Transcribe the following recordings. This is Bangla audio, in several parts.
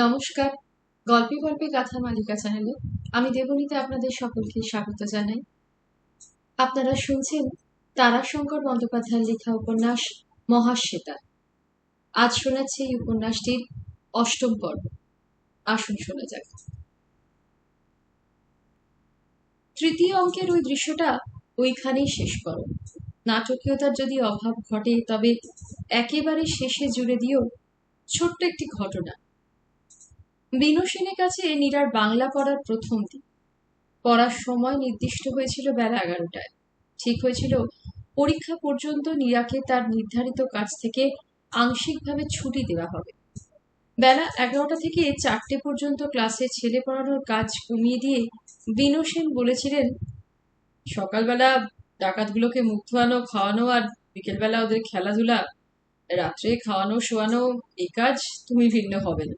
নমস্কার। গল্পে গল্পে গাথা মালিকা চ্যানেলে আমি দেবনীতে আপনাদের সকলকে স্বাগত জানাই। আপনারা শুনছেন তারাশঙ্কর বন্দ্যোপাধ্যায়ের লেখা উপন্যাস মহাশ্বেতা। আজ শোনাচ্ছি এই উপন্যাসটির অষ্টম পর্ব। আসুন শোনা যাক। তৃতীয় অঙ্কের ওই দৃশ্যটা ওইখানেই শেষ করো। নাটকীয়তার যদি অভাব ঘটে তবে একেবারে শেষে জুড়ে দিও ছোট্ট একটি ঘটনা। বিনু সেনের কাছে নীরার বাংলা পড়ার প্রথম দিন। পড়ার সময় নির্দিষ্ট হয়েছিল বেলা 11টায়। ঠিক হয়েছিল পরীক্ষা পর্যন্ত নীরাকে তার নির্ধারিত কাজ থেকে আংশিকভাবে ছুটি দেওয়া হবে। বেলা 11টা থেকে 4টে পর্যন্ত ক্লাসে ছেলে পড়ানোর কাজ কমিয়ে দিয়ে বিনু সেন বলেছিলেন, সকালবেলা ডাকাতগুলোকে মুখ ধোয়ানো, খাওয়ানো, আর বিকেলবেলা ওদের খেলাধুলা, রাত্রে খাওয়ানো শোয়ানো, এই কাজ তুমি ভিন্ন হবে না।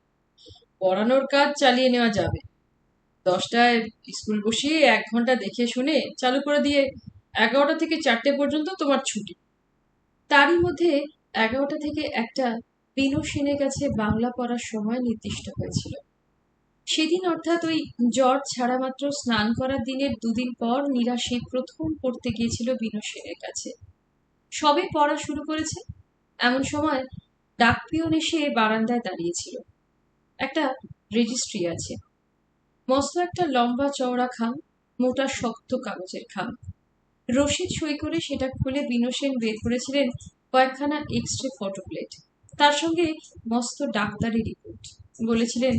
পড়ানোর কাজ চালিয়ে নেওয়া যাবে। 10টায় স্কুল বসিয়ে 1 ঘন্টা দেখে শুনে চালু করে দিয়ে 11টা থেকে 4টে পর্যন্ত তোমার ছুটি। তারই মধ্যে 11টা থেকে 1টা বিনু সেনের কাছে বাংলা পড়ার সময় নির্দিষ্ট হয়েছিল। সেদিন অর্থাৎ ওই জ্বর ছাড়া মাত্র স্নান করার দিনের 2 দিন পর নীরা সেই প্রথম পড়তে গিয়েছিল বিনু সেনের কাছে। সবে পড়া শুরু করেছে, এমন সময় ডাকপিয়ন এসে বারান্দায় দাঁড়িয়েছিল। একটা রেজিস্ট্রি আছে, মস্ত একটা লম্বা চওড়া খাম, মোটা শক্ত কাগজের খাম। রশিদ সই করে সেটা খুলে বিনু সেন বের করেছিলেন কয়েকখানা এক্সরে ফটো প্লেট, তার সঙ্গে মস্ত ডাক্তারি রিপোর্ট। বলেছিলেন,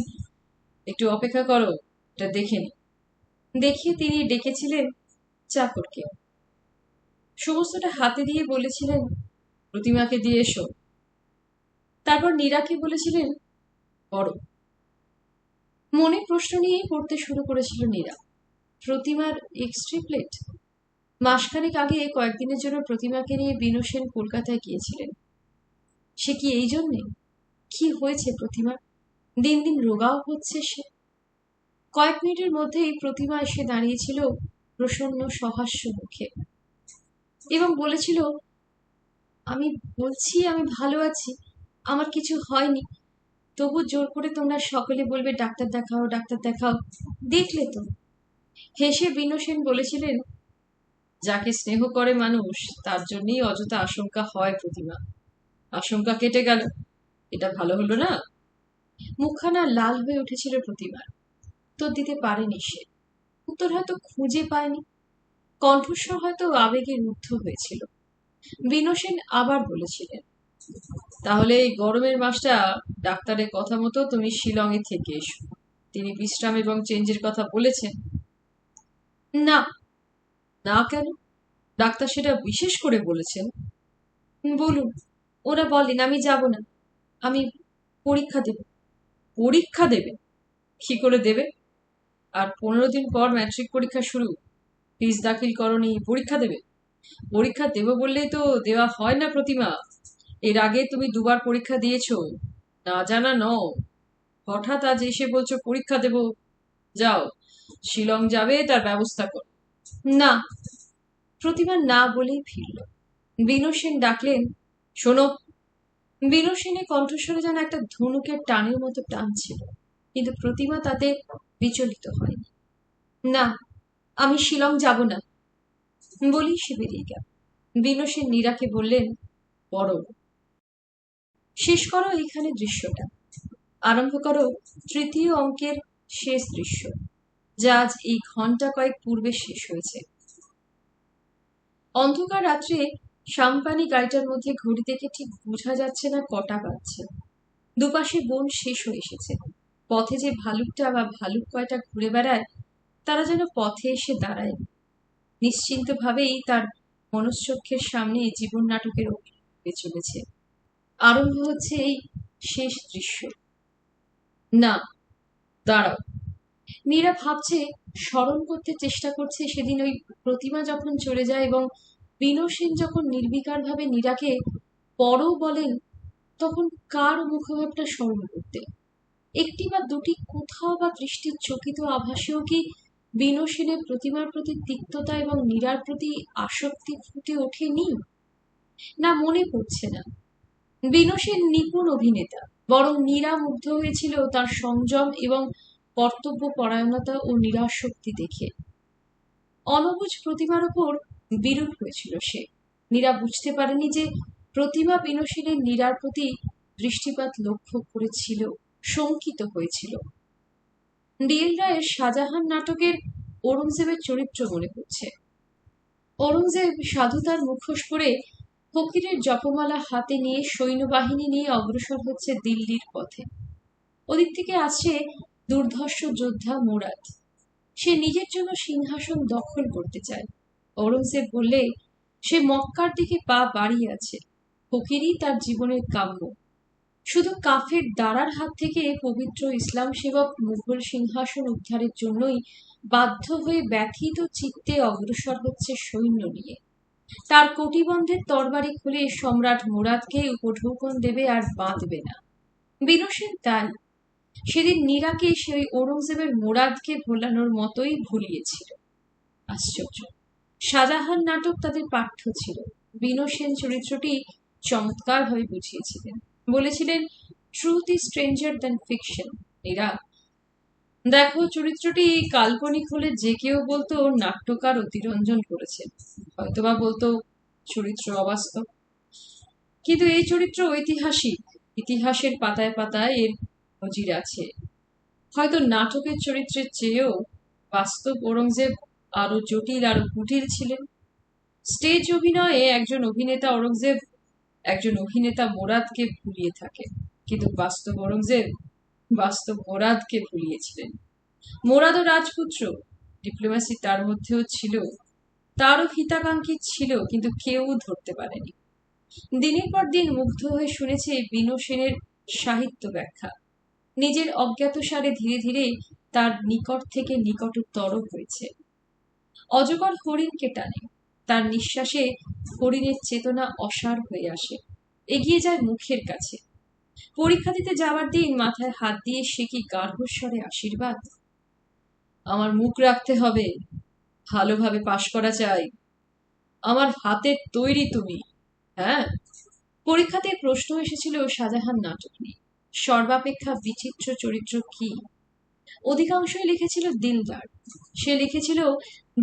একটু অপেক্ষা করো, এটা দেখে নি। দেখিয়ে তিনি ডেকেছিলেন চাকরকে। সমস্তটা হাতে দিয়ে বলেছিলেন, প্রতিমাকে দিয়ে এসো। তারপর নীরাকে বলেছিলেন, পড়ো। মনে প্রশ্ন নিয়েই পড়তে শুরু করেছিল নীরা। প্রতিমার এক্সরে প্লেট। মাসখানেক আগে কয়েকদিনের জন্য প্রতিমাকে নিয়ে বিনু সেন কলকাতায় গিয়েছিলেন। সে কি এই জন্যে? কি হয়েছে প্রতিমার? দিন দিন রোগাও হচ্ছে সে। কয়েক মিনিটের মধ্যেই প্রতিমা এসে দাঁড়িয়েছিল প্রসন্ন সহাস্য মুখে এবং বলেছিল, আমি বলছি আমি ভালো আছি, আমার কিছু হয়নি। তবু জোর করে তোমরা সকলে বলবে ডাক্তার দেখাও, ডাক্তার দেখাও। দেখলে তো। হেসে বিনু সেন বলেছিলেন, যাকে স্নেহ করে মানুষ তার জন্যই অযথা আশঙ্কা হয় প্রতিমা। আশঙ্কা কেটে গেল, এটা ভালো হলো না? মুখখানা লাল হয়ে উঠেছিল প্রতিমার। উত্তর দিতে পারেনি সে। উত্তর হয়তো খুঁজে পায়নি, কণ্ঠস্বর হয়তো আবেগে রুদ্ধ হয়েছিল। বিনু সেন আবার বলেছিলেন, তাহলে এই গরমের মাসটা ডাক্তারের কথা মতো তুমি শিলংয়ে থেকে এসো। তিনি বিশ্রাম এবং চেঞ্জের কথা বলেছেন। না। না কেন? ডাক্তার সেটা বিশেষ করে বলেছেন। বলুন। ওরা বলেন আমি যাব না, আমি পরীক্ষা দেব। পরীক্ষা দেবে? কি করে দেবে? আর 15 দিন পর ম্যাট্রিক পরীক্ষা শুরু। ফিস দাখিল করনি, পরীক্ষা দেবে? পরীক্ষা দেব বললেই তো দেওয়া হয় না প্রতিমা। এর আগে তুমি 2বার পরীক্ষা দিয়েছো, না জানা নও। হঠাৎ আজ এসে বলছো পরীক্ষা দেব। যাও, শিলং যাবে, তার ব্যবস্থা কর। না। প্রতিমা না বলেই ফিরল। বিনু সেন ডাকলেন, শোনো। বিনু সেনের কণ্ঠস্বরে যেন একটা ধনুকের টানের মতো টান ছিল, কিন্তু প্রতিমা তাতে বিচলিত হয়নি। না, আমি শিলং যাব না বলেই সে বেরিয়ে গেল। বিনু সেন নীরাকে বললেন, পড়ো। শেষ করো এইখানে দৃশ্যটা। আরম্ভ করো তৃতীয় অঙ্কের শেষ দৃশ্য, যা আজ এই ঘন্টা কয়েক পূর্বে শেষ হয়েছে। অন্ধকার রাত্রে সাম্পানি গাড়িটার মধ্যে ঘড়ি দেখে ঠিক বোঝা যাচ্ছে না কটা বাজছে। দুপাশে বন শেষ হয়ে এসেছে। পথে যে ভালুকটা বা ভালুক কয়টা ঘুরে বেড়ায়, তারা যেন পথে এসে দাঁড়ায়। নিশ্চিন্ত ভাবেই তার মনশ্চক্ষের সামনে জীবন নাটকের অভিনয় চলেছে। আরম্ভ হচ্ছে এই শেষ দৃশ্য। না, দাঁড়াও। নীরা ভাবছে, স্মরণ করতে চেষ্টা করছে সেদিন ওই প্রতিমা যখন চলে যায় এবং বিনু সেন যখন নির্বিকার ভাবে নীরাকে পড়ো বলেন, তখন কার মুখভাবটা স্মরণ করতে। একটি বা দুটি কোথাও বা দৃষ্টির চকিত আভাসেও কি বিনু সেনের প্রতিমার প্রতি তিক্ততা এবং নীরার প্রতি আসক্তি ফুটে ওঠেনি? না, মনে পড়ছে না। বিনু সেন নিপুণ অভিনেতা, বরং নীরা মুগ্ধ হয়েছিল তার সংযম এবং কর্তব্য পরায়ণতা ও নিরাসক্তি দেখে। অনবুঝ প্রতিমার উপর বিরূপ হয়েছিল সে। নীরা বুঝতে পারেনি যে প্রতিমা বিনশীলের নীরার প্রতি দৃষ্টিপাত লক্ষ্য করেছিল, শঙ্কিত হয়েছিল। ডিএল রায়ের শাহজাহান নাটকের ঔরঙ্গজেবের চরিত্র মনে পড়ছে। ঔরঙ্গজেব সাধুতার মুখোশ পরে ফকিরের জপমালা হাতে নিয়ে সৈন্যবাহিনী নিয়ে অগ্রসর হচ্ছে দিল্লির পথে। ওদিক থেকে আসছে দুর্ধর্ষ যোদ্ধা মুরাদ। সে নিজের জন্য সিংহাসন দখল করতে চায়। ঔরঙ্গজেব বললে সে মক্কার দিকে পা বাড়িয়ে আছে। ফকিরই তার জীবনের কাম্য। শুধু কাফের দাঁড়ার হাত থেকে পবিত্র ইসলাম সেবক মুঘল সিংহাসন উদ্ধারের জন্যই বাধ্য হয়ে ব্যথিত চিত্তে অগ্রসর হচ্ছে সৈন্য নিয়ে। তার কটিবন্ধের তরবারি খুলে সম্রাট মুরাদকে উপঢৌকন দেবে আর বাঁধবে না। বিনশীল তাই। সেদিন নীরাকে সেই ঔরঙ্গজেবের মুরাদকে ভোলানোর মতোই ভুলিয়েছিল। আশ্চর্য! শাহজাহান নাটক তাদের পাঠ্য ছিল। বিনশীল চরিত্রটি চমৎকার ভাবে বুঝিয়েছিলেন। বলেছিলেন, truth is stranger than fiction. Neera, দেখো, চরিত্রটি কাল্পনিক হলে যে কেউ বলতো নাট্যকার অতিরঞ্জন করেছে, হয়তোবা বলতো চরিত্র অবাস্তব। কিন্তু এই চরিত্র ঐতিহাসিক। ইতিহাসের পাতায় পাতায় এর নজির আছে। হয়তো নাটকের চরিত্রের চেয়েও বাস্তব ঔরঙ্গজেব আরো জটিল, আরো কুটিল ছিলেন। স্টেজ অভিনয়ে একজন অভিনেতা ঔরঙ্গজেব একজন অভিনেতা মুরাদকে ভুলিয়ে থাকে, কিন্তু বাস্তব ঔরঙ্গজেব বাস্তব মুরাদকে ভুলিয়েছিলেন। মুরাদও রাজপুত্র, ডিপ্লোম্যাসি তার মধ্যেও ছিল, তারও হিতাকাঙ্ক্ষী ছিল, কিন্তু কেউ ধরতে পারেনি। দিনের পর দিন মুগ্ধ হয়ে শুনেছে বিনু সেনের সাহিত্য ব্যাখ্যা। নিজের অজ্ঞাতসারে ধীরে ধীরে তার নিকট থেকে নিকটতর হয়েছে। অজগর হরিণকে টানে, তার নিঃশ্বাসে হরিণের চেতনা অসার হয়ে আসে, এগিয়ে যায় মুখের কাছে। পরীক্ষা দিতে যাওয়ার দিন মাথায় হাত দিয়ে সে কি গার্হস্বরে আশীর্বাদ, আমার মুখ রাখতে হবে, ভালোভাবে পাশ করা চাই, আমার হাতের তৈরি তুমি। হ্যাঁ, পরীক্ষাতে প্রশ্ন এসেছিল শাহজাহান নাটক নিয়ে। সর্বাপেক্ষা বিচিত্র চরিত্র কি? অধিকাংশই লিখেছিল দিলদার। সে লিখেছিল,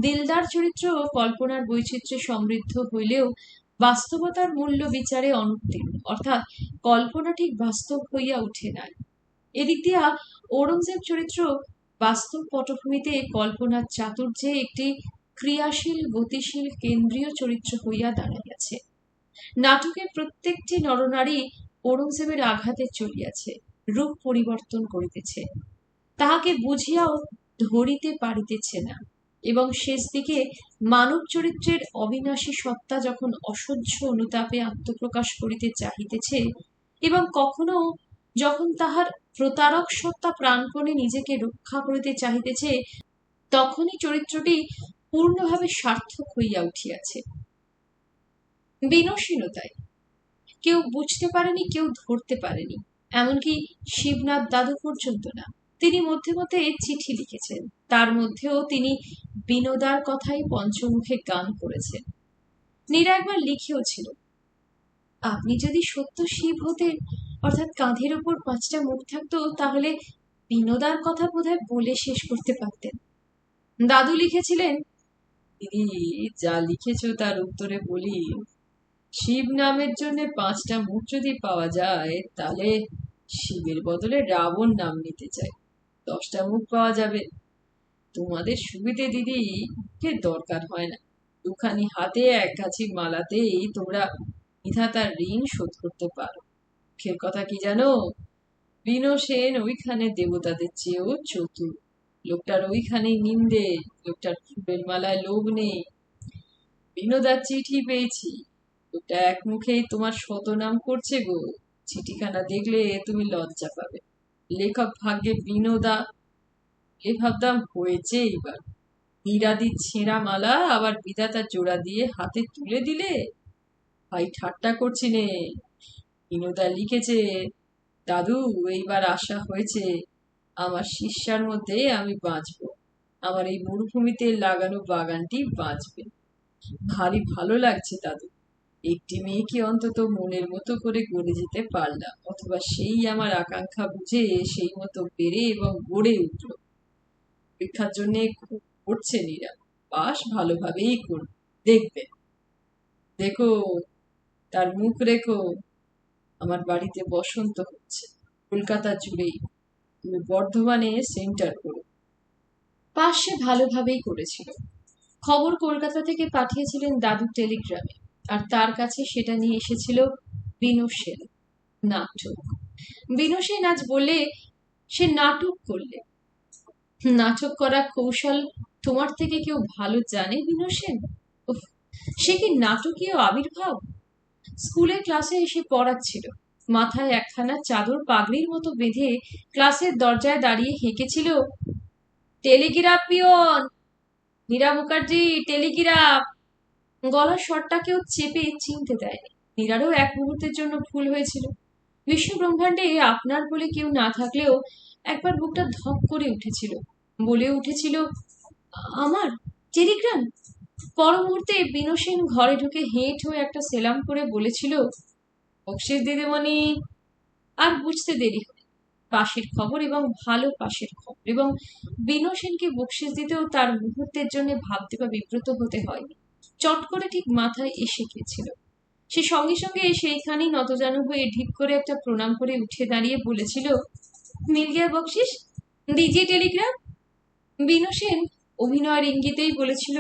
দিলদার চরিত্র কল্পনার বৈচিত্র্যে সমৃদ্ধ হইলেও বাস্তবতার মূল্য বিচারে অনুত্তীর্ণ, অর্থাৎ কল্পনা ঠিক বাস্তব হইয়া উঠে নাই। এদিক দিয়া ঔরঙ্গজেব চরিত্র বাস্তব পটভূমিতে কল্পনার চাতুর্যে একটি ক্রিয়াশীল, গতিশীল, কেন্দ্রীয় চরিত্র হইয়া দাঁড়াইয়াছে। নাটকের প্রত্যেকটি নরনারী ঔরঙ্গজেবের আঘাতে চলিয়াছে, রূপ পরিবর্তন করিতেছে, তাহাকে বুঝিয়াও ধরিতে পারিতেছে না, এবং শেষ দিকে মানব চরিত্রের অবিনাশী সত্তা যখন অসহ্য অনুতাপে আত্মপ্রকাশ করিতে চাহিতেছে, এবং কখনো যখন তাহার প্রতারক সত্তা প্রাণপণে নিজেকে রক্ষা করিতে চাহিতেছে, তখনই চরিত্রটি পূর্ণভাবে সার্থক হইয়া উঠিয়াছে। বিনশীলতায় কেউ বুঝতে পারেনি, কেউ ধরতে পারেনি, এমনকি শিবনাথ দাদু পর্যন্ত না। তিনি মধ্যে মধ্যে চিঠি লিখেছেন, তার মধ্যেও তিনি বিনোদার কথাই পঞ্চমুখে গান করেছেন। নীরা একবার লিখেওছিল, আপনি যদি সত্য শিব হতেন, অর্থাৎ কাঁধের ওপর 5টা মুখ থাকতো, তাহলে বিনোদার কথা বোধহয় বলে শেষ করতে পারতেন। দাদু লিখেছিলেন, দিদি যা লিখেছ তার উত্তরে বলি, শিব নামের জন্য 5টা মুখ যদি পাওয়া যায়, তাহলে শিবের বদলে রাবণ নাম নিতে চাই, 10টা মুখ পাওয়া যাবে। তোমাদের সুবিধে দিদি কে দরকার হয় না, দুখানি হাতে এক গাছি মালাতেই তোমরা বিধাতার ঋণ শোধ করতে পারো। মুখের কথা কি জানো, বিনু সেন ওইখানে দেবতাদের চেয়েও চতুর। লোকটার ওইখানেই নিন্দে, লোকটার ফুলের মালায় লোভ নেই। বিনোদার চিঠি পেয়েছি, লোকটা এক মুখেই তোমার শতনাম করছে গো। চিঠিখানা দেখলে তুমি লজ্জা পাবে। লেখক ভাগ্যে বিনোদা। এ ভাবতাম হয়েছে এইবার, হীরাদির ছেঁড়া মালা আবার বিধাতা জোড়া দিয়ে হাতে তুলে দিলে। ভাই ঠাট্টা করছি নে। বিনোদা লিখেছে, দাদু এইবার আশা হয়েছে, আমার শিষ্যার মধ্যে আমি বাঁচবো, আমার এই মরুভূমিতে লাগানো বাগানটি বাঁচবে। ভারী ভালো লাগছে দাদু, একটি মেয়েকে অন্তত মনের মতো করে গড়ে যেতে পারলাম, অথবা সেই আমার আকাঙ্ক্ষা বুঝে সেই মতো বেড়ে এবং গড়ে উঠল। পরীক্ষার জন্য খুব পড়ছে নীরা, পাশ ভালোভাবেই করবে, দেখবে। দেখো, তার মুখ রেখো। আমার বাড়িতে বসন্ত হচ্ছে, কলকাতা জুড়েই। তুমি বর্ধমানে সেন্টার করো। পাশ সে ভালোভাবেই করেছিল। খবর কলকাতা থেকে পাঠিয়েছিলেন দাদু টেলিগ্রামে, আর তার কাছে সেটা নিয়ে এসেছিল বিনু সেন। নাটক। বিনু সেন আজ বলে সে নাটক করলে। নাটক করা কৌশল তোমার থেকে কেউ ভালো জানে বিনু সেন? উফ, সে কি নাটকীয় আবির্ভাব! স্কুলে ক্লাসে এসে পড়াচ্ছিল, মাথায় একখানা চাদর পাগড়ির মতো বেঁধে ক্লাসের দরজায় দাঁড়িয়ে হেঁকেছিল, telegraph peon, Meera Mukherjee, telegraph. গলার স্বরটা কেউ চেপে চিনতে দেয়নি। মীরারও এক মুহূর্তের জন্য ভুল হয়েছিল। বিশ্ব ব্রহ্মাণ্ডে আপনার বলে কেউ না থাকলেও একবার বুকটা ধক করে উঠেছিল, বলে উঠেছিল, আমার টেলিগ্রাম। পর মুহূর্তে বিনু সেন ঘরে ঢুকে হেঁট হয়ে একটা সেলাম করে বলেছিল, বকশিস দিদিমণি। আর বুঝতে দেরি হয় পাশের খবর, এবং ভালো পাশের খবর, এবং বিনু সেনকে বকশিস দিতেও তার মুহূর্তের জন্য ভাবতে বা বিব্রত হতে হয়নি। চট করে ঠিক মাথায় এসে গিয়েছিল। সে সঙ্গে সঙ্গে সেইখানেই নতজানু হয়ে ঢিপ করে একটা প্রণাম করে উঠে দাঁড়িয়ে বলেছিল, মিল গিয়া বকশিস, দিজিয়ে টেলিগ্রাম। বিনু সেন অভিনয়ের ইঙ্গিতেই বলেছিল,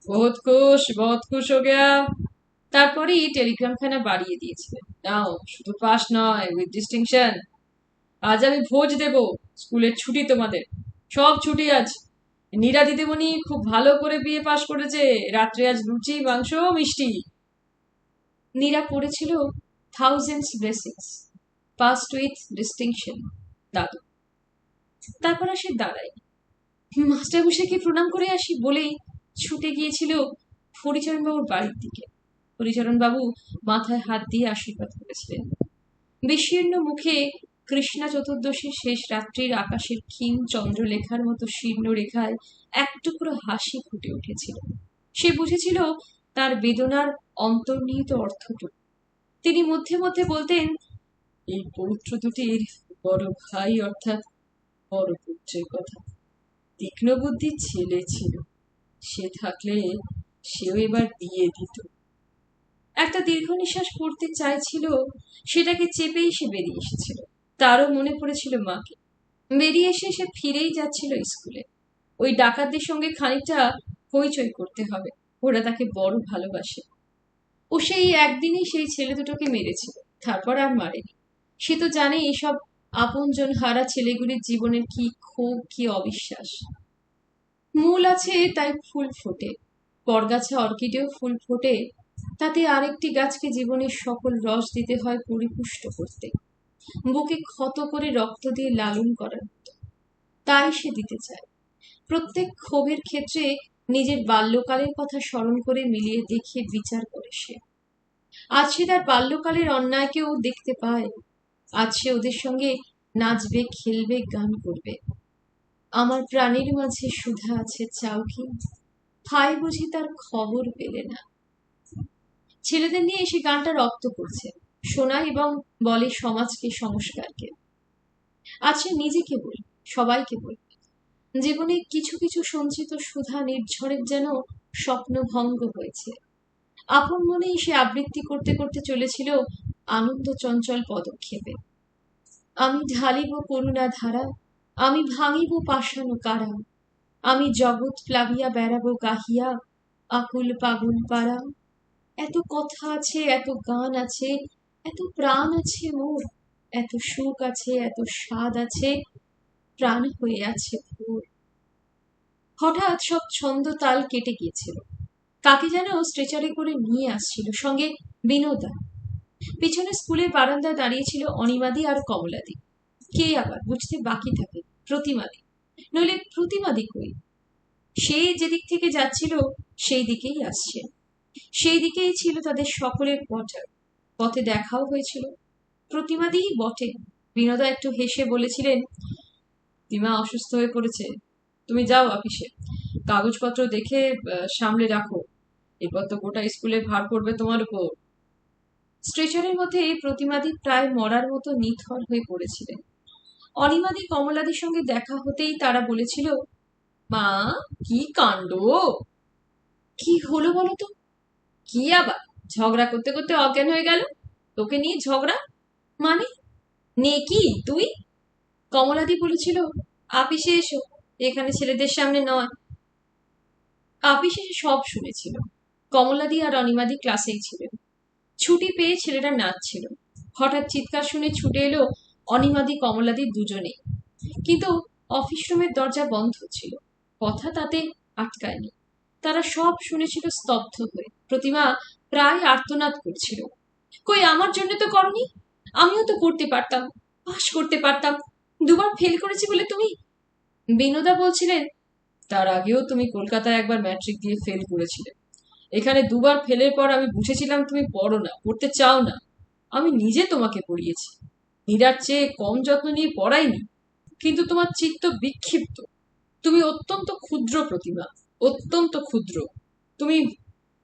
বহুত খুশ হো গেয়া। তারপরেই টেলিগ্রামখানা বাড়িয়ে দিয়েছিলেন, নাও, শুধু পাস নয়, উইথ ডিস্টিংশন। আজ আমি ভোজ দেব, স্কুলের ছুটি তোমাদের, সব ছুটি আজ। নীরা দিদিমণি খুব ভালো করে বিয়ে পাশ করেছে, রাত্রে আজ লুচি, মাংস, মিষ্টি। নীরা পড়েছিল thousands blessings, past with distinction, দাদু। তারপর আর সে দাঁড়ায় মাস্টারমশাইকে প্রণাম করে আসি বলেই ছুটে গিয়েছিল হরিচরণবাবুর বাড়ির দিকে। হরিচরণবাবু মাথায় হাত দিয়ে আশীর্বাদ করেছিলেন। বিশীর্ণ মুখে কৃষ্ণা চতুর্দশীর শেষ রাত্রির আকাশের ক্ষীণ চন্দ্রলেখার মতো শীর্ণ রেখায় এক টুকরো হাসি ফুটে উঠেছিল। সে বুঝেছিল তার বেদনার অন্তর্নিহিত অর্থটুকু। তিনি মধ্যে মধ্যে বলতেন, এই পৌত্র দুটির বড় ভাই অর্থাৎ বড় পুত্রের কথা। তীক্ষ্ণ বুদ্ধির ছেলে ছিল, সে থাকলে সেও এবার বিয়ে দিত। একটা দীর্ঘ নিঃশ্বাস পড়তে চাইছিল, সেটাকে চেপেই সে বেরিয়ে এসেছিল। তারও মনে পড়েছিল মাকে। বেরিয়ে এসে সে ফিরেই যাচ্ছিল স্কুলে। ওই ডাকাতদের সঙ্গে খানিকটা হইচই করতে হবে, ওরা তাকে বড় ভালোবাসে। ও সেই একদিনই সেই ছেলে দুটোকে মেরেছিল, তারপর আর মারেনি। সে তো জানে এসব আপনজন হারা ছেলেগুলির জীবনের কি ক্ষোভ, কি অবিশ্বাস। মূল আছে তাই ফুল ফোটে, পরগাছা অর্কিডেও ফুল ফোটে, তাতে আরেকটি গাছকে জীবনের সকল রস দিতে হয় পরিপুষ্ট করতে, বুকে ক্ষত করে রক্ত দিয়ে লালন করার মতো। তাই সে দিতে চায়। প্রত্যেক ক্ষোভের ক্ষেত্রে নিজের বাল্যকালের কথা স্মরণ করে মিলিয়ে দেখিয়ে বিচার করে সে। আজ সে তার বাল্যকালের অন্যায়কেও দেখতে পায়। আজ সে ওদের সঙ্গে নাচবে, খেলবে, গান করবে। আমার প্রাণীর মাঝে সুধা আছে, চাও কি? হায় বুঝি তার খবর পেলে না। ছেলেদের নিয়ে এসে গানটা রপ্ত করছে, শোনায় এবং বলে সমাজকে, সংস্কারকে। আজ সে নিজেকে বল, সবাইকে বল। জীবনে কিছু কিছু সঞ্চিত সুধা নির্ঝরের যেন স্বপ্নভঙ্গ হয়েছে। আপন মনেই সে আবৃত্তি করতে করতে চলেছিল আনন্দ চঞ্চল পদক্ষেপে। আমি ঢালিব করুণা ধারা, আমি ভাঙিব পাষাণ কারা, আমি জগৎ প্লাবিয়া বেড়াবো গাহিয়া, আকুল পাগল পাড়া। এত কথা আছে, এত গান আছে, এত প্রাণ আছে মোর, এত সুখ আছে, এত স্বাদ আছে, প্রাণ হয়ে আছে ভোর। হঠাৎ সব ছন্দ তাল কেটে গিয়েছিল। কাকে যেন স্ট্রেচারে করে নিয়ে আসছিল, সঙ্গে বিনোদা। পিছনে স্কুলের বারান্দায় দাঁড়িয়েছিল অনিমাদি আর কমলাদি। কে আবার বুঝতে বাকি থাকে? প্রতিমাদি। নইলে প্রতিমাদি কই? সে যেদিক থেকে যাচ্ছিল সেই দিকেই আসছে। সেই দিকেই ছিল তাদের সকলের পথ। পথে দেখাও হয়েছিল। প্রতিমাদিই বটে। বিনোদা একটু হেসে বলেছিলেন, দিমা অসুস্থ হয়ে পড়েছে, তুমি যাও অফিসে, কাগজপত্র দেখে সামলে রাখো। এরপর তো গোটা স্কুলে ভার পড়বে তোমার উপর। স্ট্রেচারের মধ্যে প্রতিমাদি প্রায় মরার মতো নিথর হয়ে পড়েছিলেন। অনিমাদি কমলাদির সঙ্গে দেখা হতেই তারা বলেছিল, মা, কি কাণ্ড! কি হলো বলো তো? কি আবার? ঝগড়া করতে করতে অজ্ঞান হয়ে গেল। তোকে নিয়ে ঝগড়া মানে? নে কি তুই? কমলাদি বলেছিল, আপিসে এসো, এখানে ছেলেদের সামনে নয়। আপিসে সব শুনেছিল। কমলাদি আর অনিমাদি ক্লাসেই ছিলেন। ছুটি পেয়ে ছেলেরা নাচছিল। হঠাৎ চিৎকার শুনে ছুটে এলো অনিমাদি কমলাদি দুজনেই। কিন্তু অফিস রুমের দরজা বন্ধ ছিল। কথা তাতে আটকায়নি। তারা সব শুনেছিল স্তব্ধ হয়ে। প্রতিমা প্রায় আর্তনাদ করছিল, কই আমার জন্য তো করনি? আমিও তো পড়তে পারতাম, পাশ করতে পারতাম। দুবার ফেল করেছি বলে তুমি? বিনোদা বলছিলেন, তার আগেও তুমি কলকাতায় একবার ম্যাট্রিক দিয়ে ফেল করেছিলে। এখানে দুবার ফেলের পর আমি বুঝেছিলাম তুমি পড়ো না, পড়তে চাও না। আমি নিজে তোমাকে পড়িয়েছি, নীরার চেয়ে কম যত্ন নিয়ে পড়াইনি। কিন্তু তোমার চিত্ত বিক্ষিপ্ত। তুমি অত্যন্ত ক্ষুদ্র প্রতিমা, অত্যন্ত ক্ষুদ্র। তুমি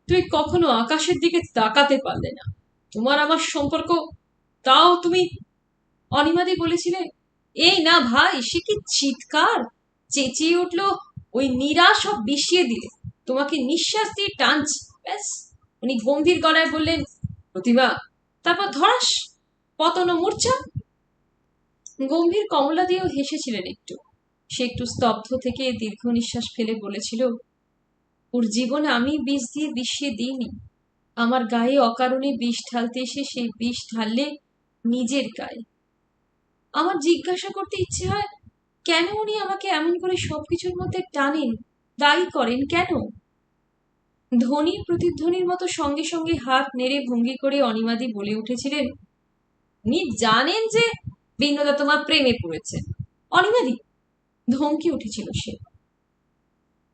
তুমি কখনো আকাশের দিকে তাকাতে পারলে না। তোমার আমার সম্পর্ক, তাও তুমি। অনিমাদি বলেছিলে, এই না ভাই, সে কি চিৎকার! চেঁচিয়ে উঠলো, ওই নীরা সব বিষিয়ে দিলে, তোমাকে নিঃশ্বাস দিয়ে টানছে, ব্যাস। উনি গম্ভীর গলায় বললেন, প্রতিমা, তারপর ধরাস পতন ও মূর্ছা। গম্ভীর কমলা দিয়েও হেসেছিলেন একটু। সে একটু স্তব্ধ থেকে দীর্ঘ নিঃশ্বাস ফেলে বলেছিল, ওর জীবনে আমি বিষ দিয়ে বিষিয়ে দিইনি। আমার গায়ে অকারণে বিষ ঢালতে এসে সেই বিষ ঢাললে নিজের গায়ে। আমার জিজ্ঞাসা করতে ইচ্ছে হয়, কেন উনি আমাকে এমন করে সবকিছুর মধ্যে টানেন, দায়ী করেন কেন? ধ্বনির প্রতিধ্বনির মতো সঙ্গে সঙ্গে হাত নেড়ে ভঙ্গি করে অনিমাদি বলে উঠেছিলেন, উনি জানেন যে বিনোদা তোমার প্রেমে পড়েছে। অনিমাদি, ধমকে উঠেছিল সে।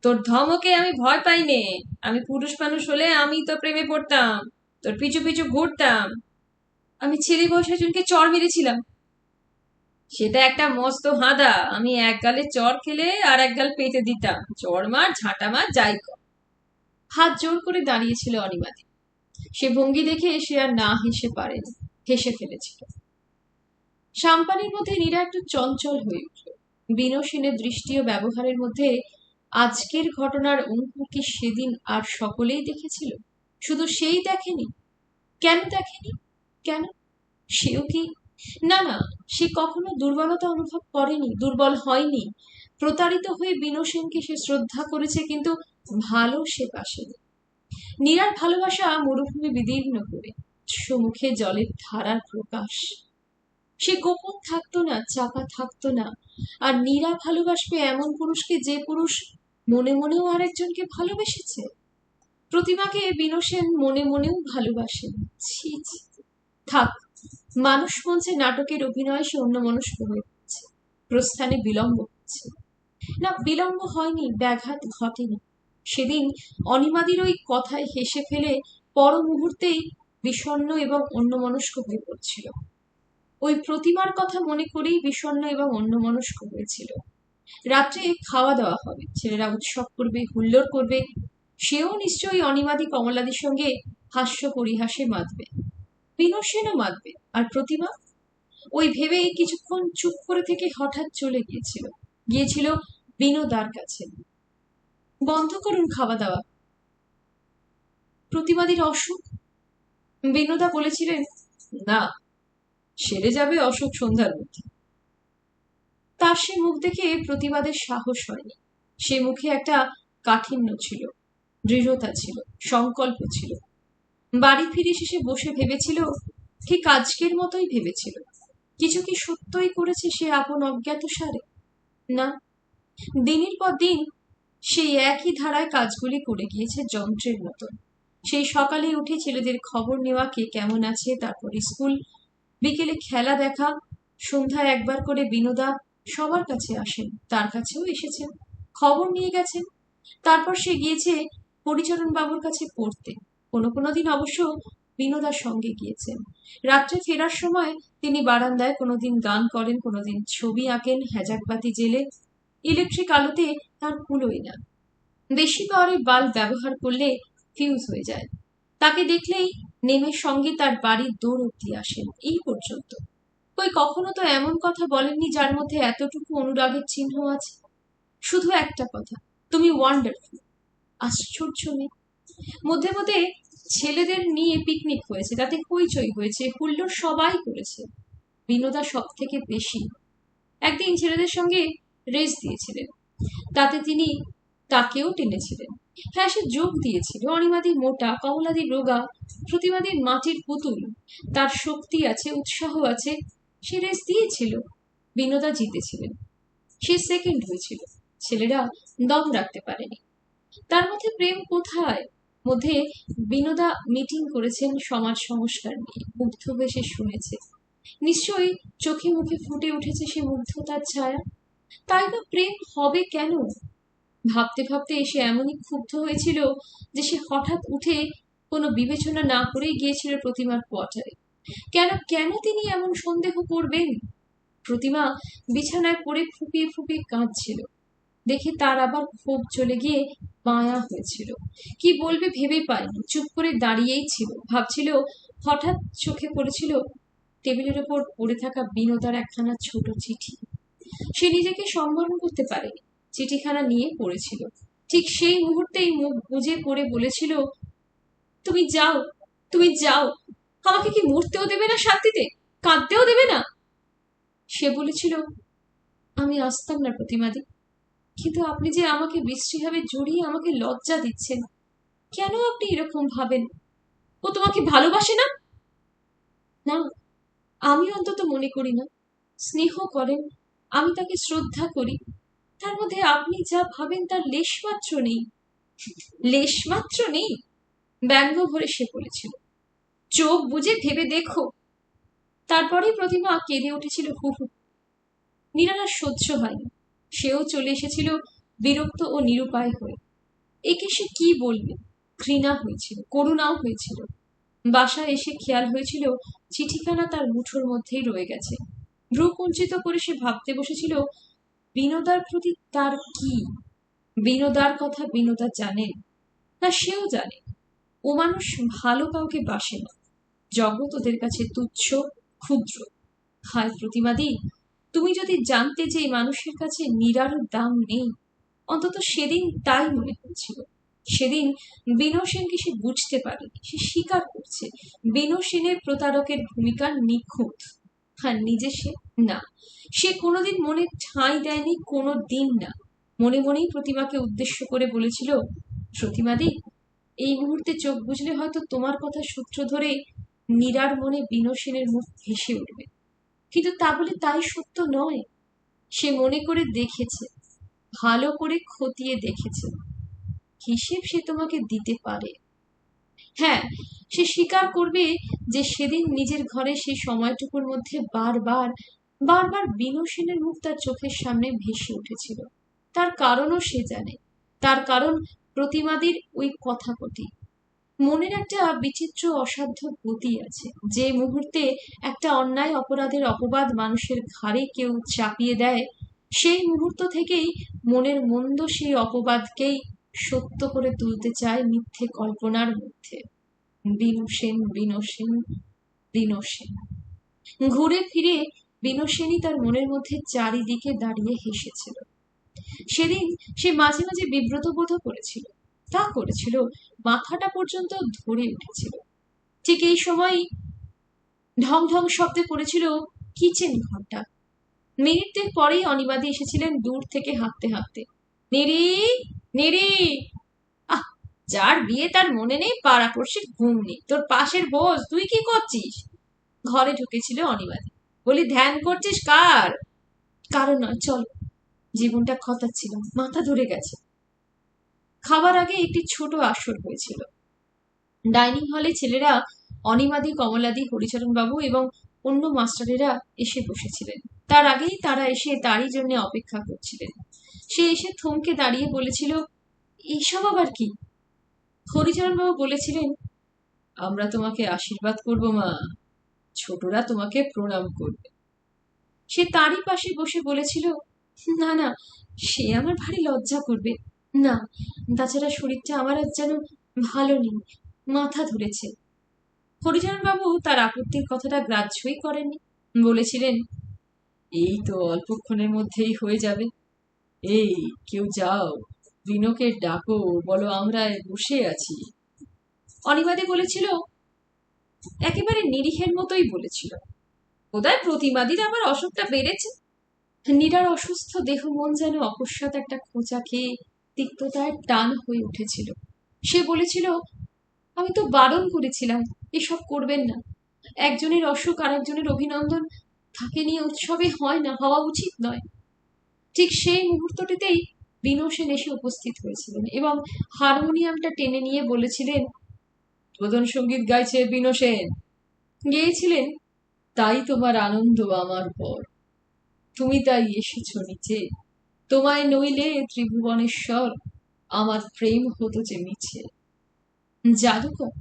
তোর ধমকে আমি ভয় পাই নে। আমি পুরুষ মানুষ হলে আমি তো প্রেমে পড়তাম, তোর পিছু পিছু ঘুরতাম। আমি ছেলে বয়সে একজনকে চড় মেরেছিলাম। সেটা একটা মস্ত হাঁদা। আমি এক গালে চড় খেলে আর এক গাল পেতে দিতাম। চড় মার, ঝাঁটা মার, যাই কর। হাত জোর করে দাঁড়িয়েছিল অনিমাদি। সে ভঙ্গি দেখে সে আর না হেসে পারেনি, হেসে ফেলেছিল। সাম্পানির মধ্যে নীরা একটু চঞ্চল হয়ে উঠল। বিনসীনের দৃষ্টি ও ব্যবহারের মধ্যে আজকের ঘটনার অঙ্কুর কি সেদিন আর সকলেই দেখেছিল? শুধু সেই দেখেনি? কেন দেখেনি? কেন? সেও কি? না না, সে কখনো দুর্বলতা অনুভব করেনি, দুর্বল হয়নি। প্রতারিত হয়ে বিনসেনকে সে শ্রদ্ধা করেছে, কিন্তু ভালো সে বাসেনি। নীরার ভালোবাসা মরুভূমি বিদীর্ণ করে, সম্মুখে জলের ধারার প্রকাশ। সে গোপন থাকতো না, চাপা থাকতো না। আর নীরা ভালোবাসবে এমন পুরুষকে যে পুরুষ মনে মনেও আরেকজনকে ভালোবেসেছে। প্রতিমাকে বিনসেন মনে মনেও ভালোবাসেন। ছি ছি, থাক। মানুষ মঞ্চে নাটকের অভিনয় সে অন্যমনস্ক হয়ে পড়ছে। প্রস্থানে বিলম্ব হচ্ছে। না, বিলম্ব হয়নি, ব্যাঘাত ঘটেনি। সেদিন অনিমাদির ওই কথায় হেসে ফেলে পর মুহূর্তেই বিষণ্ণ এবং অন্যমনস্ক হয়ে পড়ছিল। ওই প্রতিমার কথা মনে করেই বিষণ্ণ এবং অন্যমনস্ক হয়েছিল। রাত্রে খাওয়া দাওয়া হবে, ছেলেরা উৎসব করবে, হুল্লোড় করবে। সেও নিশ্চয়ই অনিমাদি কমলাদির সঙ্গে হাস্য পরিহাসে মাতবে। বিনসেনও মাতবে। আর প্রতিমা? ওই ভেবে কিছুক্ষণ চুপ করে থেকে হঠাৎ চলে গিয়েছিল। গিয়েছিল বিনোদার কাছে। বন্ধ করুন খাওয়া দাওয়া। প্রতিমাদির অসুখ? বিনোদা বলেছিলেন, না, সেরে যাবে অসুখ সন্ধ্যার মধ্যে। তার সে মুখ দেখে প্রতিবাদের সাহস হয়নি। সে মুখে একটা কাঠিন্য ছিল, দৃঢ়তা ছিল, সংকল্প ছিল। বাড়ি ফিরে শেষে বসে ভেবেছিল, ঠিক আজকের মতোই ভেবেছিল, কিছু কি সত্যই করেছে সে আপন অজ্ঞাত সারে? না, দিনের পর দিন সেই একই ধারায় কাজগুলি করে গিয়েছে যন্ত্রের মতন। সেই সকালে উঠে ছেলেদের খবর নেওয়া, কে কেমন আছে, তারপর স্কুল, বিকেলে খেলা দেখা, সন্ধ্যায় একবার করে বিনোদা সবার কাছে আসেন, তার কাছেও এসেছেন, খবর নিয়ে গেছেন। তারপর সে গিয়েছে হরিচরণ বাবুর কাছে পড়তে। কোনো কোনো দিন অবশ্য বিনোদার সঙ্গে গিয়েছেন। রাত্রে ফেরার সময় তিনি বারান্দায় কোনোদিন গান করেন, কোনোদিন ছবি আঁকেন হ্যাজাকবাতি জেলে। ইলেকট্রিক আলোতে তার কুলোই না। বেশি পাওয়ারে বাল্ব ব্যবহার করলে ফিউজ হয়ে যায়। তাকে দেখলেই নেমে সঙ্গে তার বাড়ির দৌড় অব্দি আসেন, এই পর্যন্ত। কই কখনো তো এমন কথা বলেননি যার মধ্যে এতটুকু অনুরাগের চিহ্ন আছে। শুধু একটা কথা, তুমি ওয়ান্ডারফুল। আশ্চর্য মেয়ে। মধ্যে মধ্যে ছেলেদের নিয়ে পিকনিক হয়েছে, তাতে হইচই হয়েছে, হুল্লোড় সবাই করেছে, বিনোদা সব থেকে বেশি। একদিন ছেলেদের সঙ্গে রেস দিয়েছিলেন, তাতে তিনি তাকেও টেনেছিলেন। হ্যাঁ, সে যোগ দিয়েছিল। অনিমাদি মোটা, কমলাদি রোগা, প্রতিমাদির মাটির পুতুল। তার শক্তি আছে, উৎসাহ আছে। সে রেস দিয়েছিল, বিনোদা জিতেছিলেন। সে সেকেন্ড হয়েছিল, ছেলেরা দম রাখতে পারেনি। তার মধ্যে প্রেম কোথায়? মধ্যে বিনোদা মিটিং করেছেন সমাজ সংস্কার নিয়ে, মুগ্ধ হয়ে সে শুনেছে। নিশ্চয়ই চোখে মুখে ফুটে উঠেছে সে মুগ্ধতার ছায়া। তাই বা প্রেম হবে কেন? ভাবতে ভাবতে এসে এমনই ক্ষুব্ধ হয়েছিল যে সে হঠাৎ উঠে কোনো বিবেচনা না করেই গিয়েছিল প্রতিমার কোয়ার্টারে। কেন কেন তিনি এমন সন্দেহ করবেন? প্রতিমা বিছানায় পড়ে ফুপিয়ে ফুপিয়ে কাঁদছিল দেখে তার আবার ক্ষোভ চলে গিয়ে মায়া হয়েছিল। কি বলবে ভেবে পায়নি, চুপ করে দাঁড়িয়েই ছিল, ভাবছিল। হঠাৎ চোখে পড়েছিল টেবিলের ওপর পড়ে থাকা বিনোদার একখানা ছোট চিঠি। সে নিজেকে সম্বরণ করতে পারেনি, চিঠিখানা নিয়ে পড়েছিল। ঠিক সেই মুহূর্তেই মুখ বুজে পড়ে বলেছিল, তুমি যাও, তুমি যাও, আমাকে কি মরতেও দেবে না শান্তিতে, কাঁদতেও দেবে না? সে বলেছিল, আমি আসতাম না প্রতিমাদি, কিন্তু আপনি যে আমাকে বিশ্রীভাবে জড়িয়ে আমাকে লজ্জা দিচ্ছেন। কেন আপনি এরকম ভাবেন? ও তোমাকে ভালোবাসে না? না, আমি অন্তত মনে করি না। স্নেহ করেন, আমি তাকে শ্রদ্ধা করি, তার মধ্যে আপনি যা ভাবেন তার লেশমাত্র নেই। লেশমাত্র নেই? ব্যঙ্গ ভরে সে বলেছিল, চোখ বুজে ভেবে দেখো। তারপরেই প্রতিমা কেঁদে উঠেছিল হু হু। নিরালার সহ্য হয়নি, সেও চলে এসেছিল বিরক্ত ও নিরুপায় হয়ে। একে সে কি বলবে? ঘৃণা হয়েছিল, করুণাও হয়েছিল। বাসায় এসে খেয়াল হয়েছিল চিঠিখানা তার মুঠোর মধ্যেই রয়ে গেছে। ভ্রু কুঞ্চিত করে সে ভাবতে বসেছিল, বিনোদার প্রতি তার কি? বিনোদার কথা বিনোদা জানেন না? সেও জানে ও মানুষ ভালো কাউকে বাসে না, জগৎ ওদের কাছে তুচ্ছ, ক্ষুদ্র। হায় প্রতিমাদি, তুমি যদি জানতে যে এই মানুষের কাছে নীরারও দাম নেই। অন্তত সেদিন তাই মনে হচ্ছিল। সেদিন বিনো সেনকে সে বুঝতে পারেনি। সে স্বীকার করছে বিনো সেনের প্রতারকের ভূমিকা নিখুঁত। আর নিজে সে না, সে কোনোদিন মনে ঠাঁই দেয়নি, কোনো দিন না। মনে মনেই প্রতিমাকে উদ্দেশ্য করে বলেছিল, প্রতিমাদি, এই মুহূর্তে চোখ বুঝলে হয়তো তোমার কথা সূত্র ধরে নীরার মনে বিনো সেনের মুখ ভেসে উঠবে। কিন্তু তা বলে তাই সত্য নয়। সে মনে করে দেখেছে, ভালো করে খতিয়ে দেখেছে, হিসেব সে তোমাকে দিতে পারে। হ্যাঁ, সে স্বীকার করবে যে সেদিন নিজের ঘরে সেই সময়টুকুর মধ্যে বারবার বারবার বিনো সেনের মুখ তার চোখের সামনে ভেসে উঠেছিল। তার কারণও সে জানে। তার কারণ প্রতিমাদির ওই কথা কটি। মনের একটা বিচিত্র অসাধ্য গতি আছে, যে মুহূর্তে একটা অন্যায় অপরাধের অপবাদ মানুষের ঘাড়ে কেউ চাপিয়ে দেয়, সেই মুহূর্ত থেকেই মনের মন্দ সেই অপবাদকেই সত্য করে তুলতে চায় মিথ্যে কল্পনার মধ্যে। বিনো সেন, বিনো সেন, বিনো সেন। ঘুরে ফিরে বিনো সেনই তার মনের মধ্যে চারিদিকে দাঁড়িয়ে হেসেছিল। সেদিন সে মাঝে মাঝে বিব্রত বোধ করেছিল, তা করেছিল, মাথাটা পর্যন্ত ধরে উঠেছিল। ঠিক এই সময় ঢং ঢং শব্দে পড়েছিল কিচেন ঘন্টা। মিনিটদের পরেই অনিবাদি এসেছিলেন দূর থেকে হাঁটতে হাঁটতে। নেড়ি, নেড়ি। আহ, যার বিয়ে তার মনে নেই, পাড়াপড়শির ঘুম নেই, তোর পাশের বোস, তুই কি করছিস? ঘরে ঢুকেছিল অনিবাদি। বলি, ধ্যান করছিস কার? কারণ নয়, চল। জীবনটা খতাচ্ছিল, মাথা ধরে গেছে। খাবার আগে একটি ছোট আসর হয়েছিল। ডাইনিং হলে ছেলেরা অনিমাদি, কমলাদি, হরিচরণ বাবু এবং অন্য মাস্টারেরা এসে বসেছিলেন। তার আগেই তারা এসে তারই জন্য অপেক্ষা করছিলেন। সে এসে থমকে দাঁড়িয়ে বলেছিল, এইসব আবার কি? হরিচরণ বাবু বলেছিলেন, আমরা তোমাকে আশীর্বাদ করব মা, ছোটরা তোমাকে প্রণাম করবে। সে তারই পাশে বসে বলেছিল, না না, সে আমার ভারী লজ্জা করবে। না, তাছাড়া শরীরটা আমার আজ যেন ভালো নেই, মাথা ধরেছে। হরিচরণবাবু তার আপত্তির কথাটা গ্রাহ্যই করেননি। বলেছিলেন, এই তো অল্পক্ষণের মধ্যেই হয়ে যাবে। এই, কেউ যাও, বিনোকে ডাকো, বলো আমরা বসে আছি। অনিবাদী বলেছিল, একেবারে নিরীহের মতোই বলেছিল, বোধহয় প্রতিমাদির আবার অসুখটা বেড়েছে। নীরার অসুস্থ দেহ মন যেন অকস্মাৎ একটা খোঁচা খেয়ে তিক্ততায় টান হয়ে উঠেছিল। সে বলেছিল, আমি তো বারণ করেছিলাম এসব করবেন না। একজনের অসুখ আর একজনের অভিনন্দন তাকে নিয়ে উৎসবে হয় না, হওয়া উচিত নয়। ঠিক সেই মুহূর্তটিতেই বিনু সেন এসে উপস্থিত হয়েছিলেন এবং হারমোনিয়ামটা টেনে নিয়ে বলেছিলেন, উদ্বোধন সঙ্গীত গাইছে বিনু সেন। গেয়েছিলেন, তাই তোমার আনন্দ আমার পর, তুমি তাই এসেছ নিচে, তোমায় নইলে ত্রিভুবনেশ্বর আমার প্রেম হতো যে মিছে। জাদুকর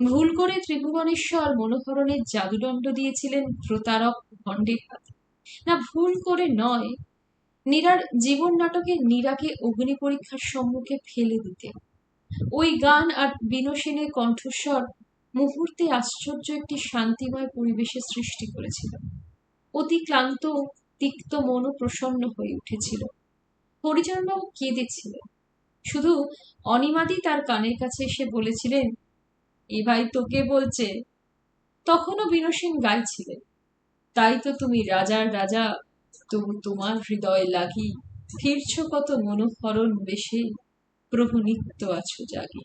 ভুল করে ত্রিভুবনেশ্বর মনোহরণের জাদুদণ্ড দিয়েছিলেন প্রতারক ভণ্ডের হাতে। না, ভুল করে নয়, নীরার জীবন নাটকে নীরাকে অগ্নি পরীক্ষার সম্মুখে ফেলে দিতে ওই গান আর বিনু সেনের কণ্ঠস্বর মুহূর্তে আশ্চর্য একটি শান্তিময় পরিবেশের সৃষ্টি করেছিল। অতি ক্লান্ত তিক্ত মনও প্রসন্ন হয়ে উঠেছিল। হরিচরণবাবু কেঁদেছিলেন। শুধু অনিমাদি তার কানের কাছে এসে বলেছিলেন, এ ভাই তোকে বলছে। তখনও বিনু সেন গাইছিলেন, তাই তো তুমি রাজার রাজা, তবু তোমার হৃদয় লাগি, ফিরছ কত মনোহরণ বেশে, প্রভু নিত্য আছো জাগি।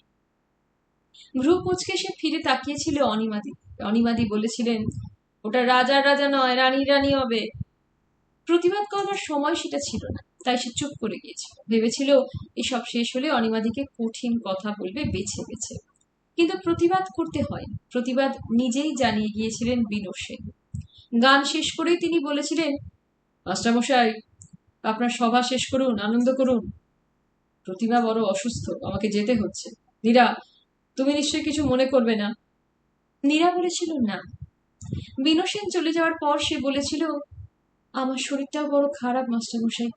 ভ্রু কুঁচকে সে ফিরে তাকিয়েছিল অনিমাদি। অনিমাদি বলেছিলেন, ওটা রাজার রাজা নয়, রানীর রানী হবে। প্রতিবাদ করবার সময় সেটা ছিল না, তাই সে চুপ করে গিয়েছিল। ভেবেছিল এসব শেষ হলে অনিমাদিকে কঠিন কথা বলবে বেছে বেছে, কিন্তু প্রতিবাদ করতে হয়। প্রতিবাদ নিজেই জানিয়ে গিয়েছিলেন বিনু সেন। গান শেষ করেই তিনি বলেছিলেন, মাস্টারমশাই, আপনার সভা শেষ করুন, আনন্দ করুন। প্রতিভা বড় অসুস্থ, আমাকে যেতে হচ্ছে। নীরা, তুমি নিশ্চয়ই কিছু মনে করবে না। নীরা বলেছিল, না। বিনু সেন চলে যাওয়ার পর সে বলেছিল, আমার শরীরটাও বড় খারাপ মাস্টারমশাই,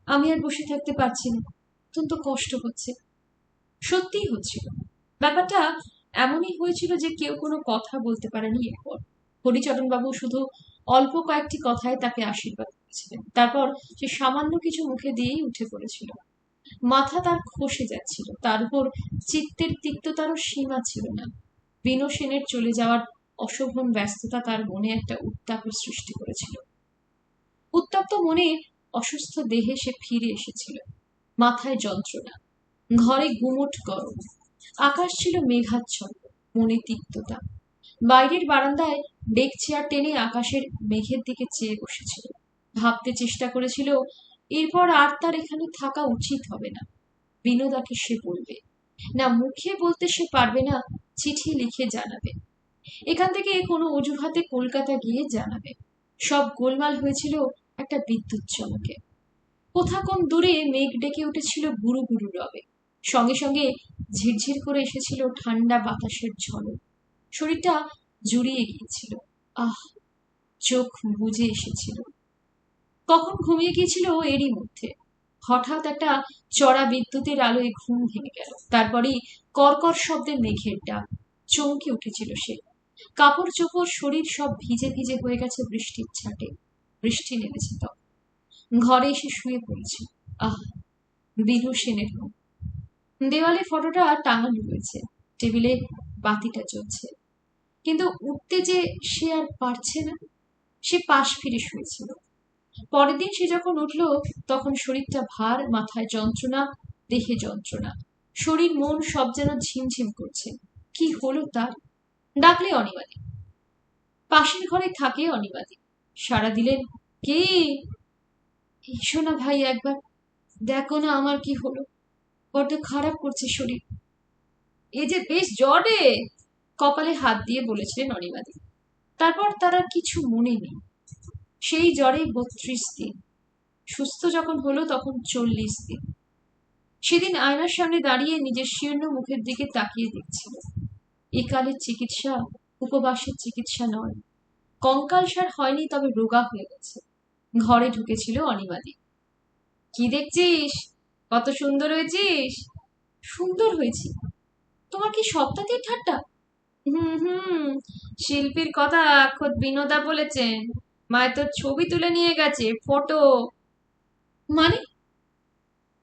আমি আর বসে থাকতে পারছি না, অত্যন্ত কষ্ট হচ্ছে। সত্যিই হচ্ছিল। ব্যাপারটা এমনই হয়েছিল যে কেউ কোনো কথা বলতে পারেনি এরপর। হরিচরণবাবু শুধু অল্প কয়েকটি কথায় তাকে আশীর্বাদ করেছিলেন। তারপর সে সামান্য কিছু মুখে দিয়েই উঠে পড়েছিল। মাথা তার খসে যাচ্ছিল, তার উপর চিত্তের তিক্ততারও সীমা ছিল না। বিনু সেনের চলে যাওয়ার অশোভন ব্যস্ততা তার মনে একটা উত্তাপের সৃষ্টি করেছিল। উত্তপ্ত মনে অসুস্থ দেহে সে ফিরে এসেছিল। মাথায় যন্ত্রণা, ঘরে গুমোট গরম, আকাশ ছিল মেঘাচ্ছন্ন, মনে তিক্ততা। বাইরের বারান্দায় ডেক চেয়ার টেনে আকাশের মেঘের দিকে চেয়ে বসেছিল। ভাবতে চেষ্টা করেছিল, এরপর আর তার এখানে থাকা উচিত হবে না। বিনোদাকে সে বলবে না, মুখে বলতে সে পারবে না, চিঠি লিখে জানাবে। এখান থেকে কোনো অজুহাতে কলকাতা গিয়ে জানাবে। সব গোলমাল হয়েছিল একটা বিদ্যুৎ চমকে। কোথা কোন দূরে মেঘ ডেকে উঠেছিল গুরু গুরু রবে। সঙ্গে সঙ্গে ঝিরঝির করে এসেছিল ঠান্ডা বাতাসের ঝলক। শরীরটা জুড়িয়ে গিয়েছিল। আহ, চোখ বুজে এসেছিল। কখন ঘুমিয়ে গিয়েছিল এরই মধ্যে। হঠাৎ একটা চড়া বিদ্যুতের আলোয় ঘুম ভেঙে গেল। তারপরেই কর্কর শব্দে মেঘের ডাক। চমকে উঠেছিল সে। কাপড় চোপড় শরীর সব ভিজে ভিজে হয়ে গেছে বৃষ্টির ছাটে। বৃষ্টি নেমেছে তখন। ঘরে এসে শুয়ে পড়েছে। আহ, বিনু সেনের ঘুম। দেওয়ালে ফটোটা টাঙানো রয়েছে, টেবিলে বাতিটা জ্বলছে, কিন্তু উঠতে যে সে আর পারছে না। সে পাশ ফিরে শুয়েছিল। পরের দিন সে যখন উঠল, তখন শরীরটা ভার, মাথায় যন্ত্রণা, দেহে যন্ত্রণা, শরীর মন সব যেন ঝিমঝিম করছে। কি হলো তার? ডাকলে অনিমাদি। পাশের ঘরে থাকে অনিমাদি। সাড়া দিলেন, কে? এসো না ভাই, একবার দেখো না আমার কি হলো, বড্ড খারাপ করছে শরীর। এ যে বেশ জ্বর রে, কপালে হাত দিয়ে বলেছিলেন অনিমাদি। তারপর তার আর কিছু মনে নেই। সেই জ্বরে ৩২ দিন, সুস্থ যখন হলো তখন ৪০ দিন। সেদিন আয়নার সামনে দাঁড়িয়ে নিজের শীর্ণ মুখের দিকে তাকিয়ে দেখছিল। একালের চিকিৎসা উপবাসের চিকিৎসা নয়। কঙ্কাল সার হয়নি, তবে রোগা হয়ে গেছে। ঘরে ঢুকেছিল অনিমাদি। কি দেখছিস? কত সুন্দর হয়েছিস? সুন্দর হয়েছি, তোমার কি সপ্তাহের ঠাট্টা? হুম হুম, শিল্পীর কথা খোদ বিনোদা বলেছেন। মায়ের তোর ছবি তুলে নিয়ে গেছে, ফটো। মানে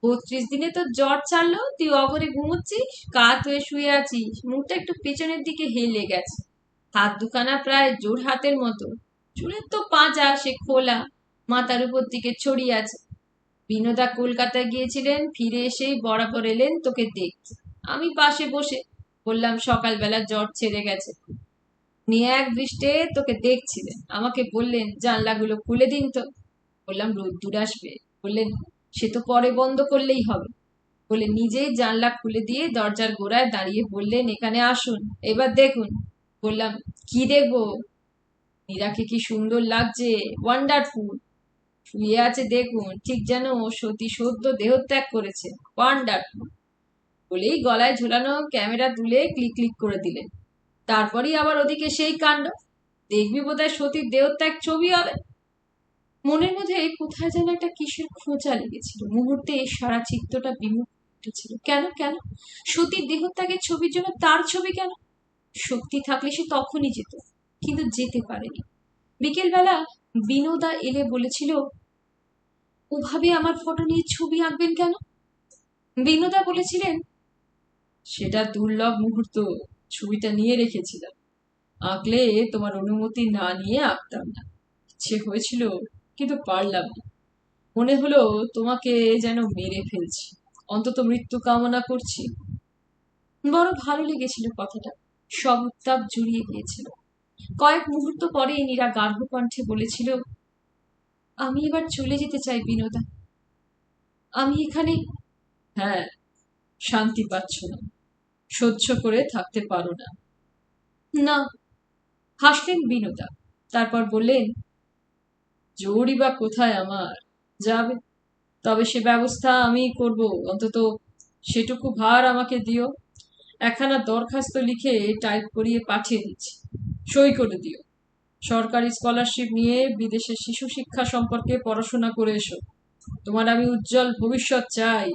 32 দিনে তোর জ্বর ছাড়লো, তুই অঘরে ঘুমোচ্ছিস, কাত হয়ে শুয়ে আছিস, মুখটা একটু পেছনের দিকে হেলে গেছে, হাত দুখানা প্রায় জোড় হাতের মতো, চুলের তো পাঁজা সে খোলা, মাথার উপর দিকে ছড়িয়ে আছে। বিনোদা কলকাতায় গিয়েছিলেন, ফিরে এসেই বরাবর এলেন তোকে দেখতে। আমি পাশে বসে বললাম সকালবেলা জ্বর ছেড়ে গেছে। উনি এক দৃষ্টে তোকে দেখছিলেন, আমাকে বললেন জানলাগুলো খুলে দিন তো। বললাম রোদ্দুর আসবে। বললেন সে তো পরে বন্ধ করলেই হবে। বলে নিজেই জানলা খুলে দিয়ে দরজার গোড়ায় দাঁড়িয়ে বললেন এখানে আসুন, এবার দেখুন। বললাম কি দেখবো? মীরাকে কি সুন্দর লাগছে, ওয়ান্ডারফুল। শুয়ে আছে দেখুন, ঠিক যেন সতী সদ্য দেহত্যাগ করেছে, ওয়ান্ডারফুল। বলেই গলায় ঝোলানো ক্যামেরা তুলে ক্লিক ক্লিক করে দিলেন। তারপরই আবার ওদিকে সেই কাণ্ড, দেখবি বোধহয় সতীর দেহত্যাগ ছবি হবে। মনের মধ্যে কোথায় যেন একটা কিসের খোঁচা লেগেছিল, মুহূর্তে সারা চিত্তটা বিমুখ উঠেছিল। কেন কেন সতীর দেহত্যাগের ছবির জন্য তার ছবি কেন? শক্তি থাকলে সে তখনই যেত, কিন্তু যেতে পারেনি। বিকেলবেলা বিনোদা এলে বলেছিল ওভাবে আমার ফটো নিয়ে ছবি আঁকবেন কেন? বিনোদা বলেছিলেন সেটা দুর্লভ মুহূর্ত, ছবিটা নিয়ে রেখেছিলাম, আঁকলে তোমার অনুমতি না নিয়ে আঁকতাম না। ইচ্ছে হয়েছিল কিন্তু পারলাম না। মনে হলো তোমাকে যেন মেরে ফেলছি, অন্তত মৃত্যু কামনা করছি। বড় ভালো লেগেছিল কথাটা, সব উত্তাপ জুড়িয়ে গিয়েছিল। কয়েক মুহূর্ত পরে নীরা গার্হ কণ্ঠে বলেছিল আমি এবার চলে যেতে চাই বিনোদা, আমি এখানে। হ্যাঁ, শান্তি পাচ্ছ না, সহ্য করে থাকতে পারো না। না, হাসলেন বিনোদা। তারপর বললেন জোরই বা কোথায় আমার, যাবে, তবে সে ব্যবস্থা আমিই করব। অন্তত সেটুকু ভার আমাকে দিও। একখানা দরখাস্ত লিখে টাইপ করিয়ে পাঠিয়ে দিচ্ছি, সই করে দিও। সরকারি স্কলারশিপ নিয়ে বিদেশে শিশু শিক্ষা সম্পর্কে পড়াশোনা করে এসো, তোমার আমি উজ্জ্বল ভবিষ্যৎ চাই।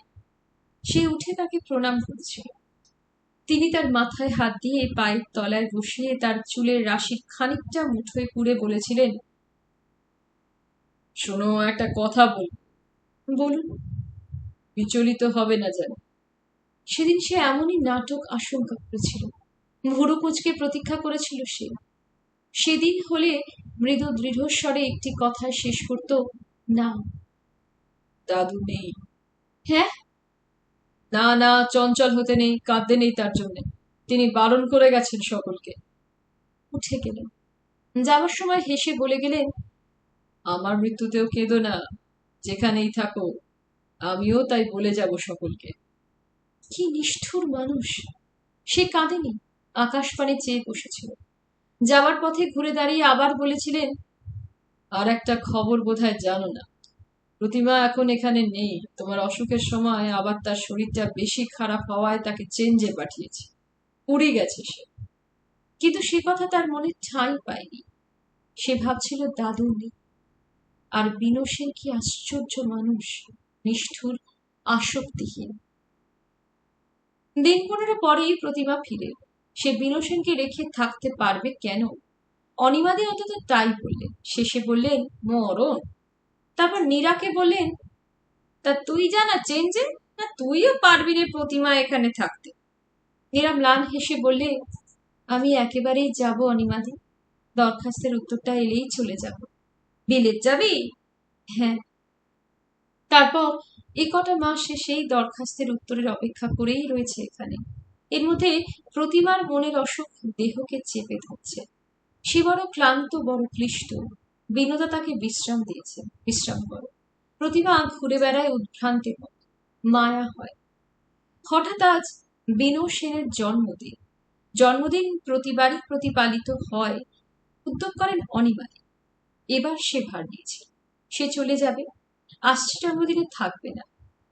সে উঠে তাকে প্রণাম করেছিল। তিনি তার মাথায় হাত দিয়ে পায়ের তলায় বসিয়ে তার চুলের রাশির খানিকটা মুঠোয় পুড়ে বলেছিলেন শোনো, একটা কথা বল। বলুন। বিচলিত হবে না যেন। সেদিন সে এমনই নাটক আশঙ্কা করেছিল, ভুরু কুঁচকে প্রতীক্ষা করেছিল সে। সেদিন হলে মৃদু দৃঢ়স্বরে একটি কথা শেষ করত, না। দাদু নেই। হ্যাঁ? না না, চঞ্চল হতে নেই, কাঁদতে নেই তার জন্য। তিনি বারণ করে গেছেন সকলকে। উঠে গেলেন। যাওয়ার সময় হেসে বলে গেলেন আমার মৃত্যুতেও কেঁদো না, যেখানেই থাকো, আমিও তাই বলে যাব সকলকে। কি নিষ্ঠুর মানুষ! সে কাঁদেনি, আকাশ পানে চেয়ে বসেছিল। যাওয়ার পথে ঘুরে দাঁড়িয়ে আবার বলেছিলেন আর একটা খবর বোধহয় জানো না, প্রতিমা এখন এখানে নেই। তোমার অসুখের সময় আবার তার শরীরটা বেশি খারাপ হওয়ায় তাকে চেঞ্জে পাঠিয়েছে, পুড়ে গেছে সে। কিন্তু সে কথা তার মনে ঠাঁই পায়নি। সে ভাবছিল দাদু নেই। আর বিনু সেন কি আশ্চর্য মানুষ, নিষ্ঠুর, আসক্তিহীন। দিন 15 পরেই প্রতিমা ফিরে। সে বিনু সেনকে রেখে থাকতে পারবে কেন? অনিমাদি অন্তত তাই বললেন। শেষে বললেন মরণ। তারপর নীরাকে বললেন তা তুই জানা চেঞ্জে, না তুইও পারবি রে প্রতিমা এখানে থাকতে? নীরা ম্লান হেসে বললে আমি একেবারেই যাব অনিমাদি, দরখাস্তের উত্তরটা এলেই চলে যাব। বিলেত যাবি? হ্যাঁ। তারপর এই কটা মাস সে সেই দরখাস্তের উত্তরের অপেক্ষা করেই রয়েছে এখানে। এর মধ্যে প্রতিমার মনের অসুখ দেহকে চেপে ধরছে। সে বড় ক্লান্ত, বড় ক্লিষ্ট। বিনোদা তাকে বিশ্রাম দিয়েছে, বিশ্রাম করো। প্রতিমা ঘুরে বেড়ায় উদ্ভ্রান্তের মতো, মায়া হয়। হঠাৎ আজ বিনু সেনের জন্মদিন। জন্মদিন প্রতিবারই প্রতিপালিত হয়, উদ্যোগ করেন অনিমাদি। এবার সে ভার নিয়েছে, সে চলে যাবে, আসছে জন্মদিনে থাকবে না।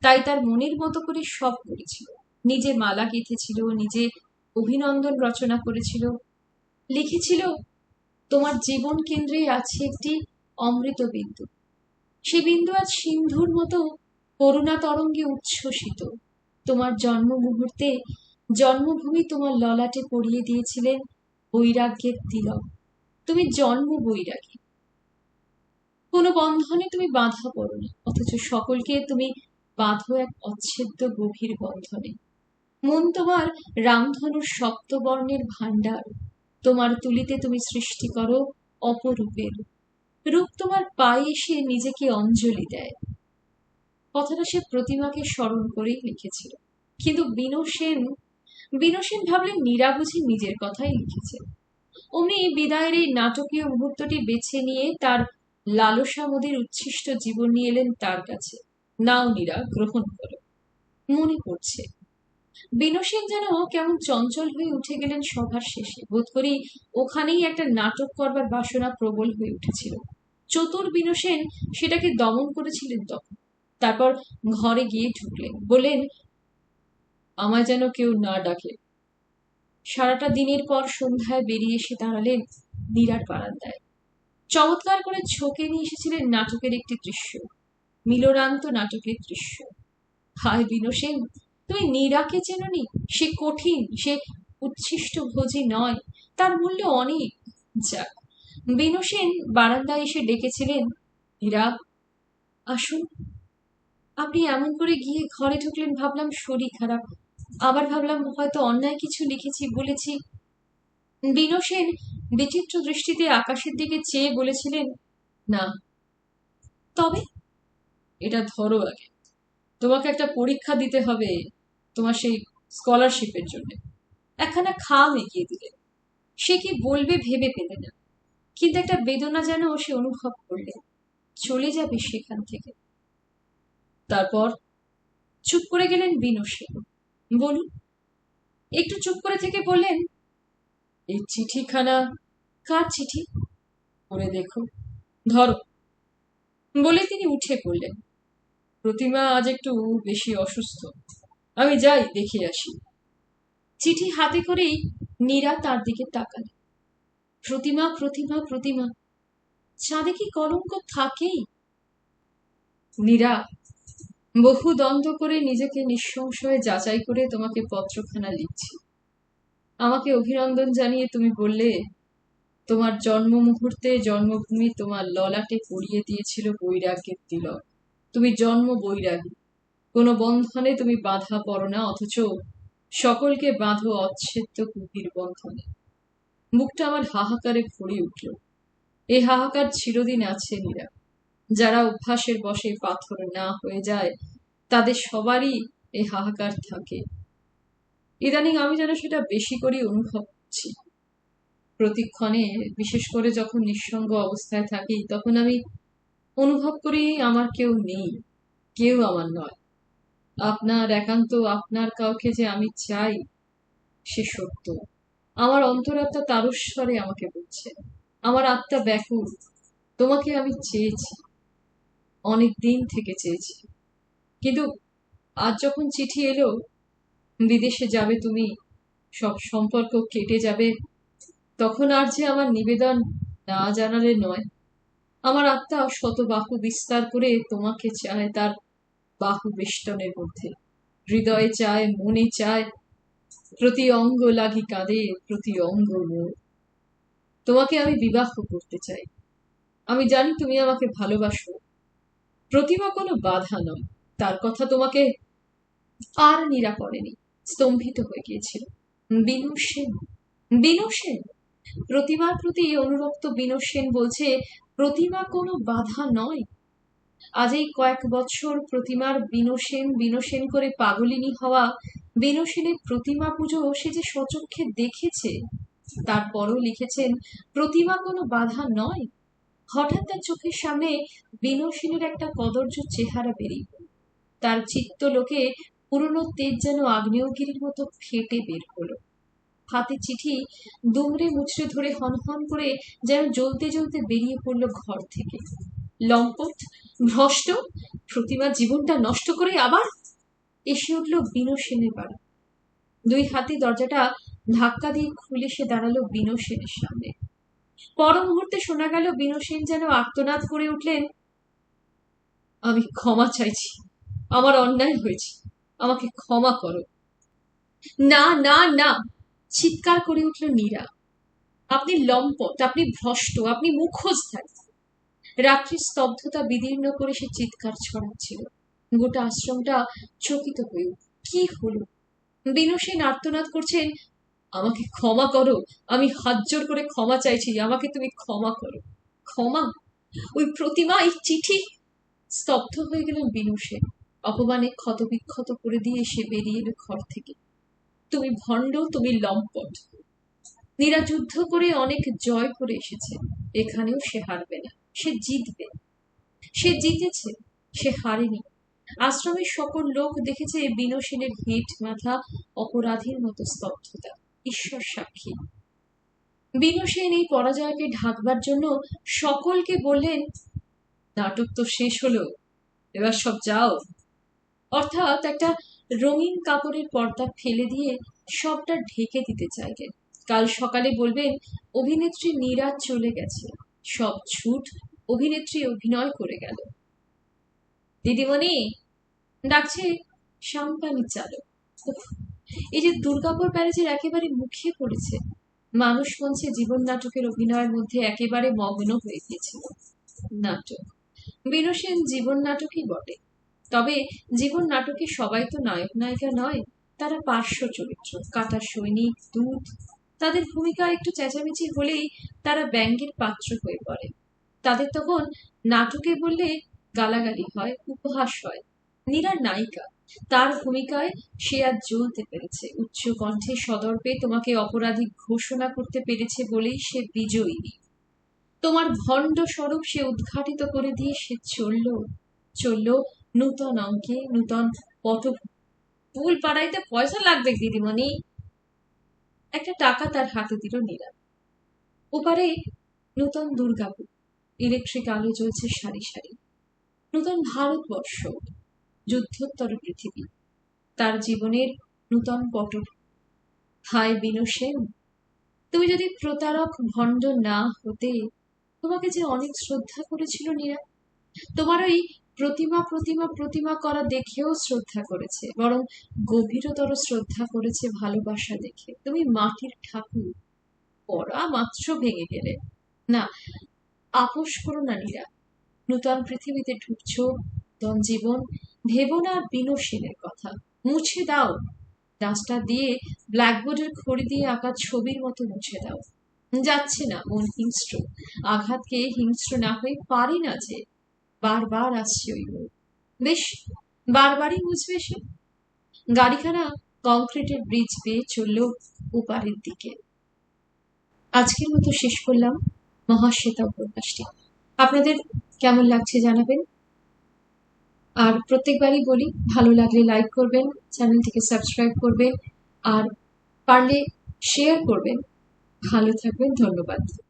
তাই তার মনের মতো করে সব করেছিল। নিজে মালা গেঁথেছিল, নিজে অভিনন্দন রচনা করেছিল, লিখেছিল তোমার জীবন কেন্দ্রে আছে একটি অমৃত বিন্দু। সে বিন্দু আজ সিন্ধুর মতো করুণা তরঙ্গে উচ্ছ্বসিত। তোমার জন্ম মুহূর্তে জন্মভূমি তোমার ললাটে পরিয়ে দিয়েছিলেন বৈরাগ্যের তিলক। তুমি জন্ম বৈরাগী। কোনো বন্ধনে তুমি বাঁধা পড়ো না, অথচ সকলকে তুমি বাঁধো এক অচ্ছেদ্য গভীর বন্ধনে। মন তোমার রামধনুর সপ্তবর্ণের ভাণ্ডার। তোমার তুলিতে তুমি সৃষ্টি করো অপরূপের। রূপ তোমার পায়ে এসে নিজেকে অঞ্জলি দেয়। কথাটা সে প্রতিমাকে স্মরণ করেই লিখেছিল। কিন্তু বিনু সেন ভাবলেন নীরা বুঝি নিজের কথাই লিখেছে। অমনি বিদায়ের এই নাটকীয় মুহূর্তটি বেছে নিয়ে তার লালসামোদের উচ্ছিষ্ট জীবন নিয়ে এলেন তার কাছে। নাও নীরা, গ্রহণ করো। মনে পড়ছে বিনু সেন যেন কেমন চঞ্চল হয়ে উঠে গেলেন সভার শেষে। বোধ করি ওখানেই একটা নাটক করবার বাসনা প্রবল হয়ে উঠেছিল। চতুর বিনু সেন সেটাকে দমন করেছিলেন তখন। তারপর ঘরে গিয়ে ঢুকলেন, বললেন, আমায় যেন কেউ না ডাকে। সারাটা দিনের পর সন্ধ্যায় বেরিয়ে এসে দাঁড়ালেন নীরার বারান্দায়। চমৎকার করে ছকে নিয়ে এসেছিলেন নাটকের একটি দৃশ্য, মিলোরান্ত নাটকের দৃশ্য। হায় বিনু সেন, তুমি নীরাকে চেননি? সে কঠিন, সে উচ্ছিষ্ট ভোজী নয়, তার মূল্য অনেক। যাক, বিনু সেন বারান্দায় এসে ডেকেছিলেন, নীরা আসুন। আপনি এমন করে গিয়ে ঘরে ঢুকলেন, ভাবলাম শরীর খারাপ, আবার ভাবলাম হয়তো অন্যায় কিছু লিখেছি, বলেছি। বিনু সেন বিচিত্র দৃষ্টিতে আকাশের দিকে চেয়ে বলেছিলেন, না। তবে এটা ধরো আগে, তোমাকে একটা পরীক্ষা দিতে হবে, তোমার সেই স্কলারশিপের জন্য। একখানা খাম এগিয়ে দিলে। সে কি বলবে ভেবে পেলে না, কিন্তু একটা বেদনা যেন সে অনুভব করলে। চলে যাবে সেখান থেকে। তারপর চুপ করে গেলেন বিনু সেন। বলুন। একটু চুপ করে থেকে বললেন, এই চিঠিখানা কার চিঠি? পড়ে দেখো, ধরো। বলে তিনি উঠে পড়লেন। প্রতিমা আজ একটু বেশি অসুস্থ, আমি যাই, দেখে আসি। চিঠি হাতে করেই নীরা তার দিকে তাকালেন। প্রতিমা, প্রতিমা, প্রতিমা, চাঁদে কি কলঙ্ক থাকেই? নীরা, বহু দ্বন্দ্ব করে নিজেকে নিঃসংশয়ে যাচাই করে তোমাকে পত্রখানা লিখছি। আমাকে অভিনন্দন জানিয়ে তুমি বললে, তোমার জন্ম মুহূর্তে জন্মভূমি তোমার ললাটে পরিয়ে দিয়েছিল বৈরাগ্যের তিলক। তুমি জন্ম বৈরাগী। কোনো বন্ধনে তুমি বাঁধা পড়ো না, অথচ সকলকে বাঁধো অচ্ছেদ্য গভীর বন্ধনে। মুখটা আমার হাহাকারে ভরে উঠল। এই হাহাকার চিরদিন আছে নীরা। যারা অভ্যাসের বশে পাথর না হয়ে যায়, তাদের সবারই এই হাহাকার থাকে। ইদানিং আমি যেন সেটা বেশি করে অনুভব করছি। প্রতিক্ষণে, বিশেষ করে যখন নিঃসঙ্গ অবস্থায় থাকি, তখন আমি অনুভব করি আমার কেউ নেই, কেউ আমার নয়। আপনার, একান্ত আপনার কাউকে যে আমি চাই, সে সত্য। আমার অন্তরাত্মা তারস্বরে আমাকে বলছে, আমার আত্মা ব্যাকুল। তোমাকে আমি চেয়েছি, অনেক দিন থেকে চেয়েছি। কিন্তু আজ যখন চিঠি এলো, বিদেশে যাবে তুমি, সব সম্পর্ক কেটে যাবে, তখন আর যে আমার নিবেদন না জানালে নয়। আমার আত্মা শত বাহু বিস্তার করে তোমাকে চায় তার বাহু বেষ্টনের মধ্যে। হৃদয়ে চায়, মনে চায়, প্রতি অঙ্গ লাগি কাঁদে, প্রতি অঙ্গ মোর। তোমাকে আমি বিবাহ করতে চাই। আমি জানি তুমি আমাকে ভালোবাসো। প্রতিমা কোনো বাধা নয়, তার কথা তোমাকে। আর নীরা করেনি, স্তম্ভিত হয়ে গিয়েছিল। বিনু সেন, বিনু সেন, প্রতিমার প্রতি অনুরক্ত বিনু সেন বলছে প্রতিমা কোনো বাধা নয়। আজ এই কয়েক বছর প্রতিমার বিনু সেন করে পাগলিনী হওয়া বিনু সেনের প্রতিমা পুজো সে যে স্বচক্ষে দেখেছে। তারপরও লিখেছেন প্রতিমা কোনো বাধা নয়। হঠাৎ তার চোখের সামনে বিনু সেনের একটা কদর্য চেহারা বেরিয়ে পড়ল। তার চিত্তলোকে পুরনো তেজ যেন আগ্নেয়গিরির মতো ফেটে বের হলো। হাতে চিঠি দুমড়ে মুচড়ে ধরে হনহন করে যেন জ্বলতে জ্বলতে বেরিয়ে পড়লো ঘর থেকে। লম্পট, ভ্রষ্ট, প্রতিমার জীবনটা নষ্ট করে আবার এসে উঠল বিনু সেনের বাড়ি। দুই হাতে দরজাটা ধাক্কা দিয়ে খুলে সে দাঁড়ালো বিনু সেনের সামনে। পর মুহূর্তে শোনা গেল বিনু সেন যেন আর্তনাদ করে উঠলেন, আমি ক্ষমা চাইছি, আমার অন্যায় হয়েছে, আমাকে ক্ষমা করো। না না না, চিৎকার করে উঠল নীরা। আপনি লম্পট, আপনি ভ্রষ্ট, আপনি মুখোশধারী। রাত্রির স্তব্ধতা বিদীর্ণ করে সে চিৎকার ছড়াচ্ছিল। গোটা আশ্রমটা চকিত হয়ে উঠল। কি হলো? বিনু সেন আর্তনাদ করছেন, আমাকে ক্ষমা করো, আমি হাত জোর করে ক্ষমা চাইছি, আমাকে তুমি ক্ষমা করো। ক্ষমা? ওই প্রতিমা, এই চিঠি? স্তব্ধ হয়ে গেলেন বিনু সেন। অপমানে ক্ষতবিক্ষত করে দিয়ে সে বেরিয়ে এলো ঘর থেকে। তুমি ভণ্ড, তুমি লম্পট। নীরা যুদ্ধ করে অনেক জয় করে এসেছে, এখানেও সে হারবে না, সে জিতবে। সে জিতেছে, সে হারেনি। আশ্রমের সকল লোক দেখেছে বিনু সেনের হেঁট মাথা অপরাধীর মতো স্তব্ধতা। ঈশ্বর সাক্ষী। বিনু সেন এই পরাজয়কে ঢাকবার জন্য সকলকে বললেন, নাটক তো শেষ হলো, এবার সব যাও। অর্থাৎ একটা রঙিন কাপড়ের পর্দা ফেলে দিয়ে সবটা ঢেকে দিতে চাইলেন। কাল সকালে বলবেন অভিনেত্রী নীরা চলে গেছে, সব ঝুট, অভিনেত্রী অভিনয় করে গেল। দিদিমণি ডাকছে সাম্পানি চালক। উফ, এই যে দুর্গাপুর প্যালেসের একেবারে মুখিয়ে পড়েছে। মানুষ মঞ্চে জীবন নাটকের অভিনয়ের মধ্যে একেবারে মগ্ন হয়ে গিয়েছিল। নাটক, বিনু সেন জীবন নাটকই বটে। তবে জীবন নাটকে সবাই তো নায়ক নায়িকা নয়, তারা পার্শ্ব চরিত্র, কাটা সৈনিক, দূত। তাদের ভূমিকা একটু চেঁচামেচি হলেই তারা ব্যঙ্গের পাত্র হয়ে পড়ে। তাদের তখন নাটকে বললে গালাগালি হয়, উপহাস হয়। নীরা নায়িকা, তার ভূমিকায় সে আজ জ্বলতে পেরেছে। উচ্চ কণ্ঠে সদর্পে তোমাকে অপরাধী ঘোষণা করতে পেরেছে বলেই সে বিজয়ী। তোমার ভণ্ড স্বরূপ সে উদ্ঘাটিত করে দিয়ে সে চলল নূতন অঙ্কে, নূতন পটভূমি। ফুল পাড়াইতে পয়সা লাগবে দিদিমণি। একটা টাকা তার হাতে দিল নীরা। ওপারে নূতন দুর্গাপুর, ইলেকট্রিক আলো জ্বলছে সারি সারি। নূতন ভারতবর্ষ, যুদ্ধোত্তর পৃথিবী, তার জীবনের নূতন পটভূমি। হায় বিনু সেন, তুমি যদি প্রতারক ভণ্ড না হতে, তোমাকে যে অনেক শ্রদ্ধা করেছিল নীরা। তোমার ওই প্রতিমা প্রতিমা প্রতিমা করা দেখেও শ্রদ্ধা করেছে, বরং গভীরতর শ্রদ্ধা করেছে ভালোবাসা দেখে। তুমি মাটির ঠাকুর, পড়া মাত্র ভেঙে গেলে। না, আপোষ করো না নীরা। নূতন পৃথিবীতে ঢুকছ, নূতন জীবন, ভেবো না বিনু সেনের কথা। মুছে দাও, ডাস্টার দিয়ে, ব্ল্যাকবোর্ডের খড়ি দিয়ে আঁকা ছবির মতো মুছে দাও। যাচ্ছে না, মন হিংস্র। আঘাতকে হিংস্র না হয়ে পারি না যে। বারবার আসছে ওই মুখ। বেশ, বারবারই বুঝবে সে। গাড়িখানা কংক্রিটের ব্রিজ বেয়ে চলল ওপারের দিকে। আজকের মতো শেষ করলাম মহাশ্বেতা উপন্যাসটি। আপনাদের কেমন লাগছে জানাবেন। আর প্রত্যেকবারই বলি, ভালো লাগলে লাইক করবেন, চ্যানেলটিকে সাবস্ক্রাইব করবেন, আর পারলে শেয়ার করবেন। ভালো থাকবেন, ধন্যবাদ।